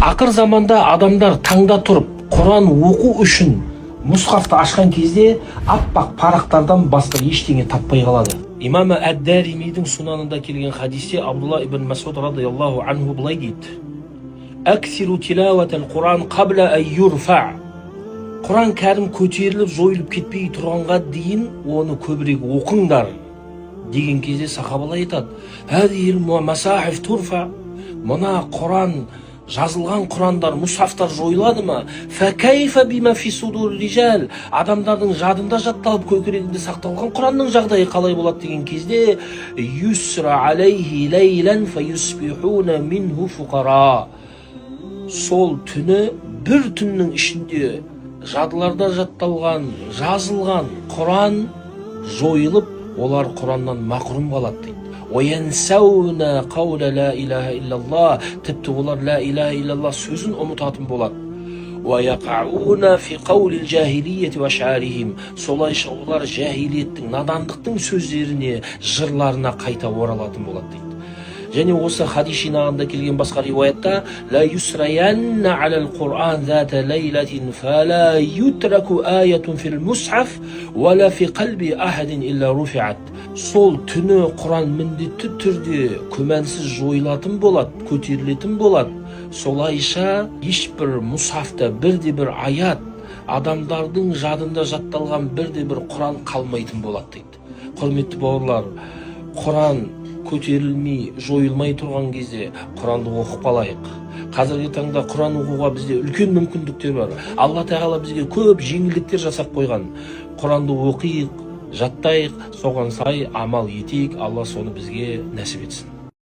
Ақыр заманда адамдар таңда тұрып, Құран оқу үшін мұсхафты ашқан кезде аппақ парақтардан басқа ештеңе таппай қалады. Имам Әд-Даримидің сунанында келген хадисте Абдулла ибн Масуд радиаллаху анху былай дейді: «Аксиру тилаватал Құран қабла ан юрфа». Құран кәрім көтеріліп, жойылып кетпей тұрғанға дейін оны көбірек оқыңдар деген кезде сахабалар айтады: «Хадил масахиф турфа». Мына Құран, жазылған Құрандар, мұсхафтар жойылады ма? Факайфа бима фи судур рижал. Адамдардың жадында жатталып, көкірегінде сақталған Құранның жағдайы қалай болады деген кезде юсра алейхи лейлан фаюсбихуна минху фуқара. Сол түні, бір түннің ішінде жадыларда жатталған, жазылған Құран жойылып, олар Құраннан мақрұм қалады дейді. وَيَنْسَوْنَ قَوْلَ لَا إِلَهَ إِلَّا اللَّهِ. Тіпті олар ла иляха иллаллах сөзін ұмытатын болады. وَيَقَعُونَ فِي قَوْلِ الْجَاهِلِيَّةِ وَشَعَرِهِمْ. Солайша олар жахилиеттің, надандықтың сөздеріне, жырларына қайта оралатын болады дейді. Және осы хадис жинағында келген басқа риуаятта: «Ла юсраянна алал Құран зата лейлатин фала ютраку аятун фил мусхаф вала фи қалби ахадин илля руфиат». Сол түні Құран міндетті түрде күмәнсіз жойылатын болады, көтерілетін болады. Солайша ешбір мұсхафта бірде-бір аят, адамдардың жадында жатталған бірде-бір Құран қалмайтын болады дейді. Құрметті бауырлар, Құран көтерілмей, жойылмай тұрған кезде Құранды оқып қалайық. Қазіргі таңда Құран оқуға бізде үлкен мүмкіндіктер бар. Алла Тағала бізге көп жеңілдіктер жасап қойған. Құранды оқиық, жаттайық, соған сай амал етейік. Алла соны бізге нәсіп етсін.